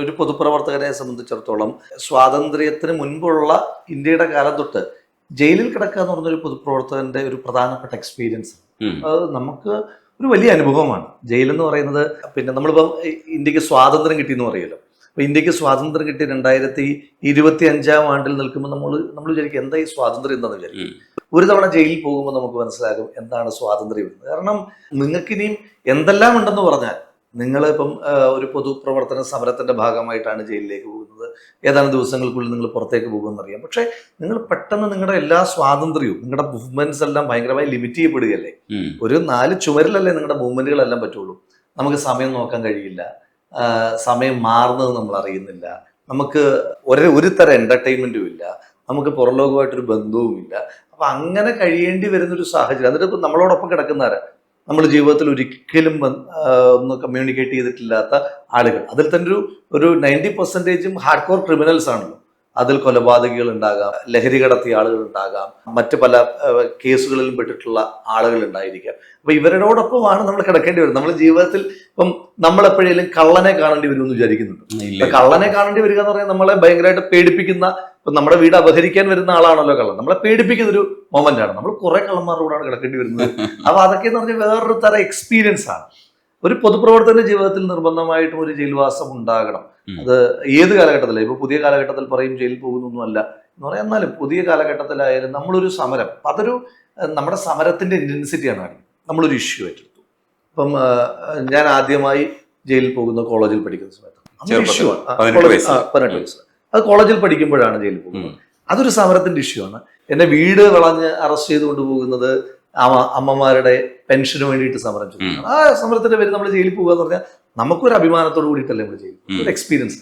ഒരു പൊതുപ്രവർത്തകനെ സംബന്ധിച്ചിടത്തോളം സ്വാതന്ത്ര്യത്തിന് മുൻപുള്ള ഇന്ത്യയുടെ കാലം തൊട്ട് ജയിലിൽ കിടക്കുക എന്ന് പറഞ്ഞൊരു പൊതുപ്രവർത്തകന്റെ ഒരു പ്രധാനപ്പെട്ട എക്സ്പീരിയൻസ്. അത് നമുക്ക് ഒരു വലിയ അനുഭവമാണ്. ജയിലെന്ന് പറയുന്നത്, പിന്നെ നമ്മളിപ്പം ഇന്ത്യക്ക് സ്വാതന്ത്ര്യം കിട്ടിയെന്ന് പറയുമല്ലോ. അപ്പൊ ഇന്ത്യക്ക് സ്വാതന്ത്ര്യം കിട്ടി 2025 നിൽക്കുമ്പോൾ നമ്മൾ വിചാരിക്കും എന്താ ഈ സ്വാതന്ത്ര്യം എന്താണെന്ന് വിചാരിക്കും. ഒരു തവണ ജയിലിൽ പോകുമ്പോൾ നമുക്ക് മനസ്സിലാകും എന്താണ് സ്വാതന്ത്ര്യം എന്ന്. കാരണം നിങ്ങൾക്കിനിയും എന്തെല്ലാം ഉണ്ടെന്ന് പറഞ്ഞാൽ, നിങ്ങൾ ഇപ്പം ഒരു പൊതുപ്രവർത്തന സമരത്തിന്റെ ഭാഗമായിട്ടാണ് ജയിലിലേക്ക് പോകുന്നത്, ഏതാനും ദിവസങ്ങൾക്കുള്ളിൽ നിങ്ങൾ പുറത്തേക്ക് പോകുമെന്നറിയാം. പക്ഷെ നിങ്ങൾ പെട്ടെന്ന് നിങ്ങളുടെ എല്ലാ സ്വാതന്ത്ര്യവും, നിങ്ങളുടെ മൂവ്മെന്റ്സ് എല്ലാം ഭയങ്കരമായി ലിമിറ്റ് ചെയ്യപ്പെടുകയല്ലേ. ഒരു 4 ചുമരിലല്ലേ നിങ്ങളുടെ മൂവ്മെന്റുകളെല്ലാം പറ്റുള്ളൂ. നമുക്ക് സമയം നോക്കാൻ കഴിയില്ല, സമയം മാറുന്നത് നമ്മൾ അറിയുന്നില്ല, നമുക്ക് ഒരു തരം എന്റർടൈൻമെന്റും ഇല്ല, നമുക്ക് പുറംലോകമായിട്ടൊരു ബന്ധവുമില്ല. അപ്പൊ അങ്ങനെ കഴിയേണ്ടി വരുന്നൊരു സാഹചര്യം. എന്നിട്ട് ഇപ്പം നമ്മളോടൊപ്പം കിടക്കുന്നവരെ നമ്മൾ ജീവിതത്തിൽ ഒരിക്കലും ഒന്ന് കമ്മ്യൂണിക്കേറ്റ് ചെയ്തിട്ടില്ലാത്ത ആളുകൾ, അതിൽ തന്നെ ഒരു 90% ഹാർഡ് കോർ ക്രിമിനൽസ് ആണല്ലോ. അതിൽ കൊലപാതകികൾ ഉണ്ടാകാം, ലഹരി കടത്തിയ ആളുകൾ ഉണ്ടാകാം, മറ്റ് പല കേസുകളിലും പെട്ടിട്ടുള്ള ആളുകൾ ഉണ്ടായിരിക്കാം. അപ്പൊ ഇവരോടൊപ്പമാണ് നമ്മൾ കിടക്കേണ്ടി വരുന്നത്. നമ്മുടെ ജീവിതത്തിൽ ഇപ്പം നമ്മൾ എപ്പോഴേലും കള്ളനെ കാണേണ്ടി വരുമെന്ന് വിചാരിക്കുന്നുണ്ട്. കള്ളനെ കാണേണ്ടി വരിക എന്ന് പറഞ്ഞാൽ നമ്മളെ ഭയങ്കരമായിട്ട് പേടിപ്പിക്കുന്ന, ഇപ്പൊ നമ്മുടെ വീട് അപഹരിക്കാൻ വരുന്ന ആളാണല്ലോ കള്ളൻ. നമ്മളെ പേടിപ്പിക്കുന്ന ഒരു മൊമെന്റ് ആണ്. നമ്മൾ കുറെ കള്ളന്മാരുടെ കൂടാണ് കിടക്കേണ്ടി വരുന്നത്. അപ്പൊ അതൊക്കെ എന്ന് പറഞ്ഞാൽ വേറൊരു തരം എക്സ്പീരിയൻസ് ആണ്. ഒരു പൊതുപ്രവർത്തകന്റെ ജീവിതത്തിൽ നിർബന്ധമായിട്ടും ഒരു ജയിൽവാസം ഉണ്ടാകണം. അത് ഏത് കാലഘട്ടത്തിലും, ഇപ്പൊ പുതിയ കാലഘട്ടത്തിൽ പറയും ജയിലിൽ പോകുന്നൊന്നും അല്ല എന്ന് പറയാം. എന്നാലും പുതിയ കാലഘട്ടത്തിലായാലും നമ്മളൊരു സമരം, അതൊരു നമ്മുടെ സമരത്തിന്റെ ഇന്റൻസിറ്റിയാണ് കാണിക്കുന്നത്. നമ്മളൊരു ഇഷ്യൂ ഏറ്റെടുത്തു. ഇപ്പം ഞാൻ ആദ്യമായി ജയിലിൽ പോകുന്ന കോളേജിൽ പഠിക്കുന്ന സമയത്ത് ഇഷ്യൂ ആണ്. 18 വയസ്സ്. അത് കോളേജിൽ പഠിക്കുമ്പോഴാണ് ജയിലിൽ പോകുന്നത്. അതൊരു സമരത്തിന്റെ ഇഷ്യൂ ആണ്. എന്നെ വീട് വളഞ്ഞ് അറസ്റ്റ് ചെയ്ത് കൊണ്ടുപോകുന്നത് അമ്മമാരുടെ പെൻഷന് വേണ്ടിയിട്ട് സമരം ചെയ്യുന്നത്. ആ സമരത്തിന്റെ പേര് നമ്മൾ ജയിലിൽ പോകുക എന്ന് പറഞ്ഞാൽ നമുക്കൊരു അഭിമാനത്തോട് കൂടിയിട്ടല്ലേ നമ്മൾ ജയിലിൽ ഒരു എക്സ്പീരിയൻസ്.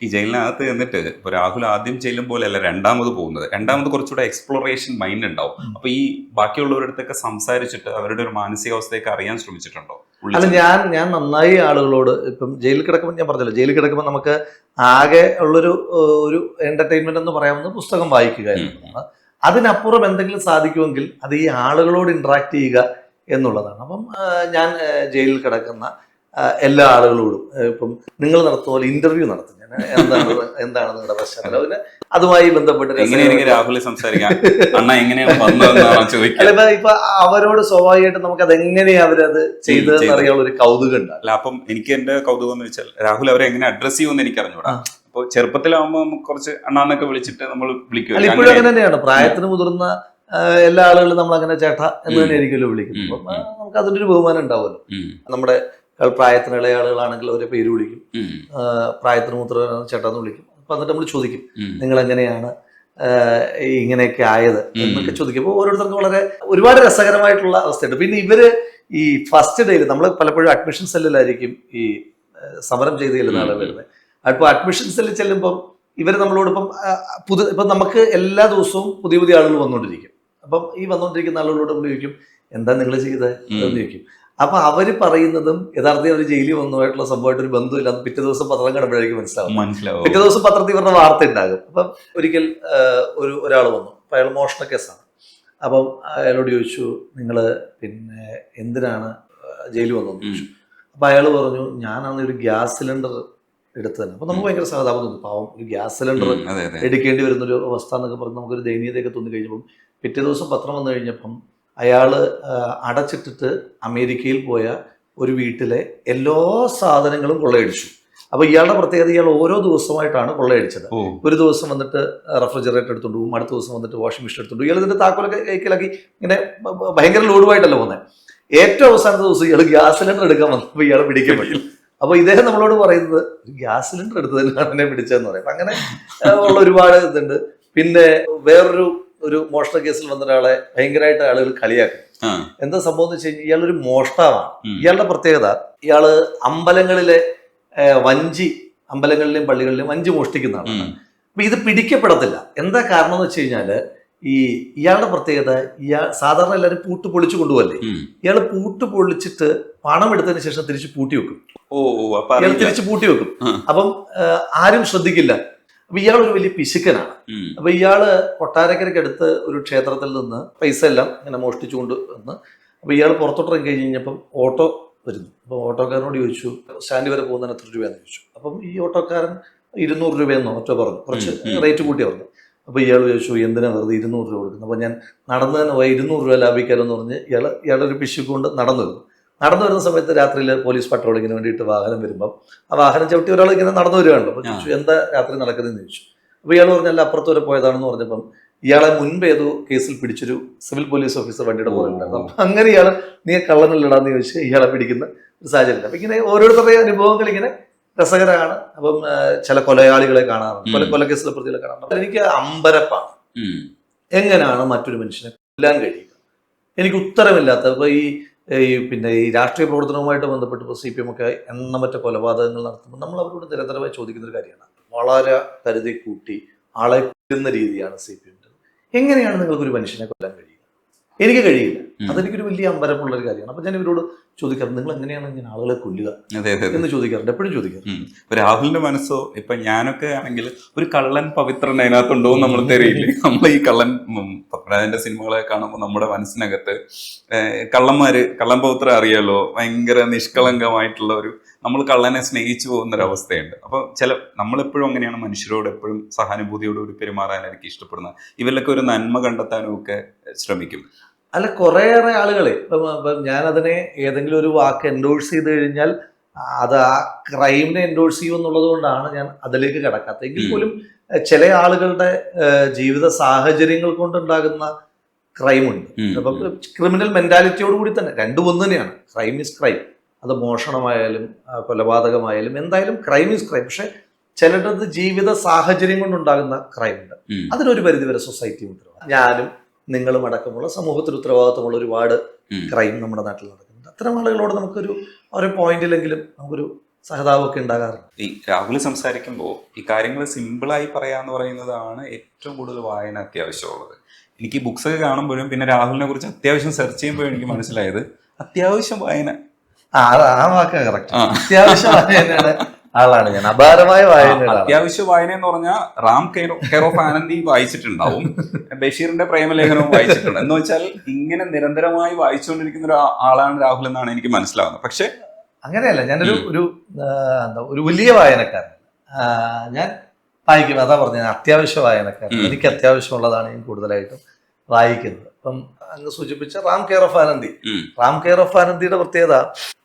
ഈ ജയിലിനകത്ത് എന്നിട്ട് ഇപ്പൊ രാഹുൽ ആദ്യം ചെല്ലും പോലെയല്ല രണ്ടാമത് പോകുന്നത്. രണ്ടാമത് കുറച്ചുകൂടെ എക്സ്പ്ലോറേഷൻ മൈൻഡ് ഉണ്ടാവും. അപ്പൊ ഈ ബാക്കിയുള്ളവരടുത്തൊക്കെ സംസാരിച്ചിട്ട് അവരുടെ ഒരു മാനസികാവസ്ഥയൊക്കെ അറിയാൻ ശ്രമിച്ചിട്ടുണ്ടോ? അല്ല, ഞാൻ നന്നായി ആളുകളോട്, ഇപ്പം ജയിലിൽ കിടക്കുമ്പോൾ ഞാൻ പറഞ്ഞല്ലോ, ജയിലിൽ കിടക്കുമ്പോൾ നമുക്ക് ആകെ ഉള്ളൊരു എന്റർടൈൻമെന്റ് എന്ന് പറയാവുന്ന പുസ്തകം വായിക്കുക എന്നുള്ളതാണ്. അതിനപ്പുറം എന്തെങ്കിലും സാധിക്കുമെങ്കിൽ അത് ഈ ആളുകളോട് ഇന്ററാക്ട് ചെയ്യുക എന്നുള്ളതാണ്. അപ്പം ഞാൻ ജയിലിൽ കിടക്കുന്ന എല്ലാ ആളുകളോടും ഇപ്പം നിങ്ങൾ നടത്തുന്ന പോലെ ഇന്റർവ്യൂ നടത്തും. ഞാൻ എന്താണ് നിങ്ങളുടെ പശ്ചാത്തലം, അതുമായി ബന്ധപ്പെട്ട് ഇപ്പൊ അവരോട് സ്വാഭാവികമായിട്ട് നമുക്ക് അതെങ്ങനെയാ അവരത് ചെയ്തതെന്ന് അറിയാനുള്ള ഒരു കൗതുകം ഉണ്ട്. അല്ല, അപ്പം എനിക്ക് എന്റെ കൗതുകം എന്ന് വെച്ചാൽ രാഹുൽ അവരെ എങ്ങനെ അഡ്രസ് ചെയ്യുമെന്ന് എനിക്ക് അറിഞ്ഞൂടാ. അപ്പൊ ചെറുപ്പത്തിലാവുമ്പോ കുറച്ച് അണ്ണാന്നൊക്കെ വിളിച്ചിട്ട് നമ്മൾ വിളിക്കും. ഇപ്പോഴും അങ്ങനെ തന്നെയാണ്. പ്രായത്തിന് മുതിർന്ന എല്ലാ ആളുകളും നമ്മൾ അങ്ങനെ ചേട്ട എന്ന് തന്നെ ആയിരിക്കുമല്ലോ വിളിക്കുന്നത്. അപ്പൊ നമുക്ക് അതിന്റെ ഒരു ബഹുമാനം ഉണ്ടാവുമല്ലോ. നമ്മുടെ പ്രായത്തിന് ഇളയ ആളുകളാണെങ്കിൽ അവരെ പേര് വിളിക്കും, പ്രായത്തിന് മൂത്ര ചേട്ടാന്ന് വിളിക്കും. അപ്പൊ എന്നിട്ട് നമ്മൾ ചോദിക്കും നിങ്ങൾ എങ്ങനെയാണ് ഇങ്ങനെയൊക്കെ ആയത് എന്നൊക്കെ ചോദിക്കുമ്പോൾ ഓരോരുത്തർക്കും ഒരുപാട് രസകരമായിട്ടുള്ള അവസ്ഥയുണ്ട്. പിന്നെ ഇവര് ഈ ഫസ്റ്റ് ഡേയിൽ നമ്മൾ പലപ്പോഴും അഡ്മിഷൻ സെല്ലിലായിരിക്കും ഈ സമരം ചെയ്ത് ചെല്ലുന്ന ആളുകൾ വരുന്നത്. അപ്പോൾ അഡ്മിഷൻ സെല്ലിൽ ചെല്ലുമ്പം ഇവർ നമ്മളോടൊപ്പം ഇപ്പം നമുക്ക് എല്ലാ ദിവസവും പുതിയ ആളുകൾ വന്നുകൊണ്ടിരിക്കും. അപ്പം ഈ വന്നുകൊണ്ടിരിക്കുന്ന ആളുകളോട് നമ്മൾ ചോദിക്കും എന്താ നിങ്ങൾ ചെയ്തത് എന്ന് ചോദിക്കും. അപ്പൊ അവര് പറയുന്നതും യഥാർത്ഥത്തിൽ അവർ ജയിലിൽ വന്നതായിട്ടുള്ള സംഭവമായിട്ട് ഒരു ബന്ധമില്ല. അത് പിറ്റേ ദിവസം പത്രം കാണുമ്പോഴേക്കും മനസ്സിലാവും. പിറ്റേ ദിവസം പത്രത്തിൽ ഇവരുടെ വാർത്ത ഉണ്ടാകും. അപ്പം ഒരിക്കൽ ഒരാൾ വന്നു. അപ്പൊ അയാൾ മോഷണ കേസാണ്. അപ്പം അയാളോട് ചോദിച്ചു നിങ്ങൾ പിന്നെ എന്തിനാണ് ജയിലിൽ വന്നതെന്ന് ചോദിച്ചു. അപ്പൊ അയാൾ പറഞ്ഞു ഞാനാണ് ഒരു ഗ്യാസ് സിലിണ്ടർ എടുത്തതന്നെ. അപ്പൊ നമുക്ക് ഭയങ്കര സഹതാപം തോന്നി. പാവം, ഒരു ഗ്യാസ് സിലിണ്ടർ എടുക്കേണ്ടി വരുന്നൊരു അവസ്ഥ എന്നൊക്കെ പറഞ്ഞ് നമുക്കൊരു ദയനീയതയൊക്കെ തോന്നി കഴിഞ്ഞപ്പം പിറ്റേ ദിവസം പത്രം വന്നു കഴിഞ്ഞപ്പം അയാൾ അടച്ചിട്ടിട്ട് അമേരിക്കയിൽ പോയ ഒരു വീട്ടിലെ എല്ലാ സാധനങ്ങളും കൊള്ളയടിച്ചു. അപ്പൊ ഇയാളുടെ പ്രത്യേകത, ഇയാൾ ഓരോ ദിവസമായിട്ടാണ് കൊള്ളയടിച്ചത്. ഒരു ദിവസം വന്നിട്ട് റെഫ്രിജറേറ്റർ എടുത്തോണ്ട് പോകും, അടുത്ത ദിവസം വന്നിട്ട് വാഷിംഗ് മെഷീൻ എടുത്തോണ്ട് പോകും. ഇയാൾ ഇതിന്റെ താക്കോലൊക്കെ കൈക്കലാക്കി ഇങ്ങനെ ഭയങ്കര ലോഡുമായിട്ടല്ല പോകുന്നത്. ഏറ്റവും അവസാനത്തെ ദിവസം ഇയാൾ ഗ്യാസ് സിലിണ്ടർ എടുക്കാൻ വന്നപ്പോൾ ഇയാൾ പിടിക്കപ്പെട്ടു. അപ്പൊ ഇദ്ദേഹം നമ്മളോട് പറയുന്നത് ഗ്യാസ് സിലിണ്ടർ എടുത്തതിനാണ് എന്നെ പിടിച്ചതെന്ന് പറയും. അങ്ങനെ ഉള്ള ഒരുപാട് ഇതുണ്ട്. പിന്നെ വേറൊരു മോഷണ കേസിൽ വന്ന ഒരാളെ ഭയങ്കരമായിട്ട് ആളുകൾ കളിയാക്കും. എന്താ സംഭവം എന്ന് വെച്ച് കഴിഞ്ഞാൽ ഇയാളൊരു മോഷ്ടാവാണ്. ഇയാളുടെ പ്രത്യേകത, ഇയാള് അമ്പലങ്ങളിലെയും പള്ളികളിലെയും വഞ്ചി മോഷ്ടിക്കുന്ന ആളാണ്. അപ്പൊ ഇത് പിടിക്കപ്പെടത്തില്ല. എന്താ കാരണം എന്ന് വെച്ച് കഴിഞ്ഞാല് ഇയാളുടെ പ്രത്യേകത, സാധാരണ എല്ലാവരും പൂട്ട് പൊളിച്ചു കൊണ്ടുപോകല്ലേ, ഇയാള് പൂട്ട് പൊളിച്ചിട്ട് പണം എടുത്തതിന് ശേഷം തിരിച്ച് പൂട്ടി വെക്കും. ഇയാൾ തിരിച്ച് പൂട്ടി വെക്കും. അപ്പം ആരും ശ്രദ്ധിക്കില്ല. അപ്പൊ ഇയാളൊരു വലിയ പിശുക്കനാണ്. അപ്പൊ ഇയാള് കൊട്ടാരക്കരയ്ക്കടുത്ത് ഒരു ക്ഷേത്രത്തിൽ നിന്ന് പൈസ എല്ലാം ഇങ്ങനെ മോഷ്ടിച്ചുകൊണ്ട് വന്ന്, അപ്പൊ ഇയാൾ പുറത്തോട്ട് ഇറങ്ങി കഴിഞ്ഞപ്പം ഓട്ടോ വരുന്നു. അപ്പോൾ ഓട്ടോക്കാരനോട് ചോദിച്ചു സ്റ്റാൻഡ് വരെ പോകുന്നതിന് എത്ര രൂപയാണെന്ന് ചോദിച്ചു. അപ്പം ഈ ഓട്ടോക്കാരൻ 200 രൂപയെന്നോ മറ്റോ പറഞ്ഞു, കുറച്ച് റേറ്റ് കൂട്ടി പറഞ്ഞു. അപ്പോൾ ഇയാൾ ചോദിച്ചു എന്തിനാ വെറുതെ 200 രൂപ കൊടുക്കുന്നത്, അപ്പോൾ ഞാൻ നടന്നു തന്നെ പോയി 200 രൂപ ലാഭിക്കാമെന്ന് പറഞ്ഞ് ഇയാളുടെ ഒരു പിശുക്കൊണ്ട് നടന്നു വരുന്നു. നടന്നു വരുന്ന സമയത്ത് രാത്രിയിൽ പോലീസ് പട്രോളിങ്ങിന് വേണ്ടിയിട്ട് വാഹനം വരുമ്പം ആ വാഹനം ചവിട്ടി ഒരാൾ ഇങ്ങനെ നടന്നു വരികയാണല്ലോ. അപ്പോൾ ചോദിച്ചു എന്താ രാത്രി നടക്കുന്നതെന്ന് ചോദിച്ചു. അപ്പോൾ ഇയാൾ പറഞ്ഞാൽ അപ്പുറത്ത് വരെ പോയതാണെന്ന് പറഞ്ഞപ്പം ഇയാളെ മുൻപ് ഏതോ കേസിൽ പിടിച്ചൊരു സിവിൽ പോലീസ് ഓഫീസർ വണ്ടിയുടെ പോയിട്ടുണ്ടായിരുന്നു. അപ്പം അങ്ങനെ ഇയാൾ നീ കള്ളനല്ലടാന്ന് ചോദിച്ച് ഇയാളെ പിടിക്കുന്ന ഒരു സാഹചര്യം. അപ്പം ഇങ്ങനെ ഓരോരുത്തരുടെ അനുഭവങ്ങൾ ഇങ്ങനെ രസകരമാണ്. അപ്പം ചില കൊലയാളികളെ കാണാറുണ്ട്, കൊലക്കേസിലെ പ്രതികളെ കാണാറുണ്ട്. എനിക്ക് അമ്പരപ്പാണ് എങ്ങനെയാണ് മറ്റൊരു മനുഷ്യനെ കൊല്ലാൻ കഴിയുക. എനിക്ക് ഉത്തരമില്ലാത്ത ഇപ്പോൾ പിന്നെ ഈ രാഷ്ട്രീയ പ്രവർത്തനവുമായിട്ട് ബന്ധപ്പെട്ട് ഇപ്പോൾ CPM ഒക്കെ എണ്ണമറ്റ കൊലപാതകങ്ങൾ നടത്തുമ്പോൾ നമ്മൾ അവരോട് നിരന്തരമായി ചോദിക്കുന്ന ഒരു കാര്യമാണ്. വളരെ കരുതി കൂട്ടി ആളെ കൊല്ലുന്ന രീതിയാണ് CPM. എങ്ങനെയാണ് നിങ്ങൾക്കൊരു മനുഷ്യനെ കൊല്ലാൻ കഴിയുക? എനിക്ക് കഴിയില്ല. അതെനിക്കൊരു വലിയ അമ്പരപ്പുള്ളൊരു കാര്യമാണ്. അപ്പൊ ഞാൻ ഇവരോട് ചോദിക്കാറുണ്ട് നിങ്ങൾ എങ്ങനെയാണ് ഇങ്ങനെ ആളുകളെ കൊല്ലുക എന്ന് ചോദിക്കാറുണ്ട്, എപ്പോഴും ചോദിക്കാറുണ്ട്. രാഹുലിന്റെ മനസ്സോ ഇപ്പൊ ഞാനൊക്കെ ആണെങ്കിൽ ഒരു കള്ളൻ പവിത്രൻ അതിനകത്തുണ്ടോ എന്ന് നമ്മൾ തെരയില്ലേ. നമ്മൾ ഈ കള്ളൻ പത്മരാജന്റെ സിനിമകളെ കാണുമ്പോൾ നമ്മുടെ മനസ്സിനകത്ത് കള്ളൻ പവിത്രം അറിയാലോ, ഭയങ്കര നിഷ്കളങ്കമായിട്ടുള്ള ഒരു നമ്മൾ കള്ളനെ സ്നേഹിച്ചു പോകുന്ന ഒരു അവസ്ഥയുണ്ട്. അപ്പൊ നമ്മളെപ്പോഴും അങ്ങനെയാണ് മനുഷ്യരോട് എപ്പോഴും സഹാനുഭൂതിയോടുകൂടി പെരുമാറാൻ എനിക്ക് ഇഷ്ടപ്പെടുന്നത്. ഇവരിലൊക്കെ ഒരു നന്മ കണ്ടെത്താനും ഒക്കെ ശ്രമിക്കും. അല്ല, കുറേയേറെ ആളുകളെ ഇപ്പം ഞാനതിനെ ഏതെങ്കിലും ഒരു വാക്ക് എൻഡോഴ്സ് ചെയ്ത് കഴിഞ്ഞാൽ അത് ആ ക്രൈമിനെ എൻഡോഴ്സ് ചെയ്യും എന്നുള്ളത് കൊണ്ടാണ് ഞാൻ അതിലേക്ക് കിടക്കാത്തത്. എങ്കിൽ പോലും ചില ആളുകളുടെ ജീവിത സാഹചര്യങ്ങൾ കൊണ്ടുണ്ടാകുന്ന ക്രൈമുണ്ട്. അപ്പം ക്രിമിനൽ മെന്റാലിറ്റിയോട് കൂടി തന്നെ രണ്ടും ഒന്ന് തന്നെയാണ്. Crime is crime. അത് മോഷണമായാലും കൊലപാതകമായാലും എന്തായാലും ക്രൈം ഈസ് ക്രൈം. പക്ഷെ ചിലരുടെ ജീവിത സാഹചര്യം കൊണ്ടുണ്ടാകുന്ന ക്രൈമുണ്ട്. അതിനൊരു പരിധിവരെ സൊസൈറ്റി ഉത്തരവാദിത്വം. ഞാനും നിങ്ങളും അടക്കമുള്ള സമൂഹത്തിൽ ഉത്തരവാദിത്വമുള്ള ഒരുപാട് ക്രൈം നമ്മുടെ നാട്ടിൽ നടക്കുന്നുണ്ട്. അത്തരം ആളുകളോട് നമുക്കൊരു ഒരു പോയിന്റിലെങ്കിലും നമുക്കൊരു സഹതാപമൊക്കെ ഉണ്ടാകാറുണ്ട്. ഈ രാഹുൽ സംസാരിക്കുമ്പോൾ ഈ കാര്യങ്ങൾ സിമ്പിളായി പറയാന്ന് പറയുന്നതാണ് ഏറ്റവും കൂടുതൽ വായന അത്യാവശ്യമുള്ളത്. എനിക്ക് ബുക്സ് ഒക്കെ കാണുമ്പോഴും പിന്നെ രാഹുലിനെ കുറിച്ച് അത്യാവശ്യം സെർച്ച് ചെയ്യുമ്പോഴും എനിക്ക് മനസ്സിലായത് അത്യാവശ്യം വായന. ആ വാക്ക് കറക്റ്റ്. അത്യാവശ്യം വായനയുടെ ആളാണ് ഞാൻ. അപാരമായ വായന. അത്യാവശ്യ വായന എന്ന് പറഞ്ഞാൽ റാം കെയർ ഓഫ് ആനന്ദി വായിച്ചിട്ടുണ്ടാവും, ബഷീറിന്റെ പ്രേമലേഖനവും വായിച്ചിട്ടുണ്ട്. എന്ന് വെച്ചാൽ ഇങ്ങനെ നിരന്തരമായി വായിച്ചുകൊണ്ടിരിക്കുന്ന ഒരു ആളാണ് രാഹുൽ എന്നാണ് എനിക്ക് മനസ്സിലാവുന്നത്. പക്ഷെ അങ്ങനെയല്ല, ഞാനൊരു ഒരു വലിയ വായനക്കാരൻ. ഞാൻ വായിക്കും, അതാ പറഞ്ഞത് അത്യാവശ്യ വായനക്കാരൻ. എനിക്ക് അത്യാവശ്യമുള്ളതാണ് ഞാൻ കൂടുതലായിട്ടും വായിക്കുന്നത്. അപ്പം അങ്ങ് സൂചിപ്പിച്ച Ram care of Anandi. Ram care of ആനന്ദിയുടെ പ്രത്യേകത,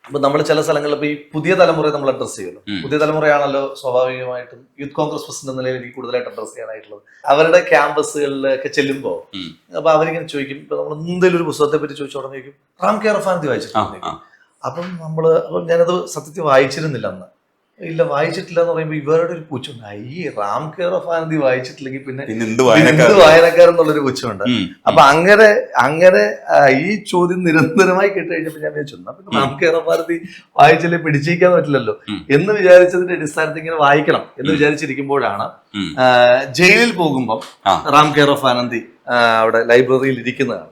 ഇപ്പൊ നമ്മൾ ചില സ്ഥലങ്ങളിൽ ഇപ്പൊ ഈ പുതിയ തലമുറയെ നമ്മൾ അഡ്രസ് ചെയ്യുമല്ലോ. പുതിയ തലമുറയാണല്ലോ സ്വാഭാവികമായിട്ടും യൂത്ത് കോൺഗ്രസ് പ്രസിഡന്റ് എന്ന നിലയിൽ എനിക്ക് കൂടുതലായിട്ട് അഡ്രസ് ചെയ്യാനായിട്ടുള്ളത്. അവരുടെ ക്യാമ്പസുകളിലൊക്കെ ചെല്ലുമ്പോൾ അപ്പൊ അവരിങ്ങനെ ചോദിക്കും, ഇപ്പൊ നമ്മൾ എന്തെങ്കിലും ഒരു പുസ്തകത്തെ പറ്റി ചോദിച്ചു തുടങ്ങി ചോദിക്കും റാം കെയർ ഓഫ് ആനന്ദി വായിച്ചിട്ടുണ്ട്. അപ്പം ഞാനത് സത്യത്തിൽ വായിച്ചിരുന്നില്ല അന്ന്. ഇല്ല, വായിച്ചിട്ടില്ല എന്ന് പറയുമ്പോൾ ഇവരുടെ ഒരു പുച്ഛമുണ്ട്. ഈ റാം കെയർ ഓഫ് ആനന്ദി വായിച്ചിട്ടില്ലെങ്കിൽ പിന്നെ എന്ത് വായനക്കാരൻ എന്നുള്ളൊരു പുച്ഛമുണ്ട്. അപ്പൊ അങ്ങനെ ഈ ചോദ്യം നിരന്തരമായി കേട്ടുകഴിഞ്ഞപ്പോൾ ഞാൻ വിചാരിച്ചു പിന്നെ റാം കെയർ ഓഫ് ആനന്ദി വായിച്ചല്ലേ പിടിച്ചിരിക്കാൻ പറ്റില്ലല്ലോ എന്ന് വിചാരിച്ചതിന്റെ അടിസ്ഥാനത്തിൽ ഇങ്ങനെ വായിക്കണം എന്ന് വിചാരിച്ചിരിക്കുമ്പോഴാണ് ജയിലിൽ പോകുമ്പം റാം കെയർ ഓഫ് ആനന്ദി അവിടെ ലൈബ്രറിയിൽ ഇരിക്കുന്നതാണ്.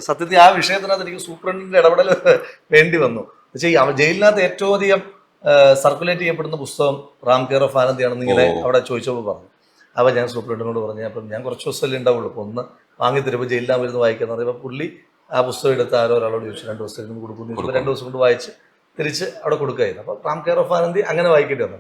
സത്യത്തിൽ ആ വിഷയത്തിനകത്ത് എനിക്ക് സൂപ്രണ്ടിന്റെ ഇടപെടൽ വേണ്ടി വന്നു. പക്ഷേ ജയിലിനകത്ത് ഏറ്റവും അധികം സർക്കുലേറ്റ് ചെയ്യപ്പെടുന്ന പുസ്തകം റാം കെയർ ഓഫ് ആനന്ദിയാണെന്ന് ഇങ്ങനെ അവിടെ ചോദിച്ചപ്പോൾ പറഞ്ഞു. അപ്പോൾ ഞാൻ സൂപ്രണ്ടിനോട് പറഞ്ഞു, അപ്പം ഞാൻ കുറച്ച് ദിവസമല്ലേ ഉണ്ടാവുള്ളൂ, അപ്പോൾ ഒന്ന് വാങ്ങി തരുമ്പോൾ ജയിലിലാൻ വരുന്ന വായിക്കുന്നത്. അപ്പോൾ പുള്ളി ആ പുസ്തകം എടുത്ത് ഒരാളോട് ചോദിച്ചു 2 ദിവസത്തേക്ക് കൊടുക്കുന്നു. 2 ദിവസം കൊണ്ട് വായിച്ച് തിരിച്ച് അവിടെ കൊടുക്കുകയായിരുന്നു. അപ്പോൾ റാം കെയർ ഓഫ് ആനന്ദി അങ്ങനെ വായിക്കേണ്ടി വന്നു.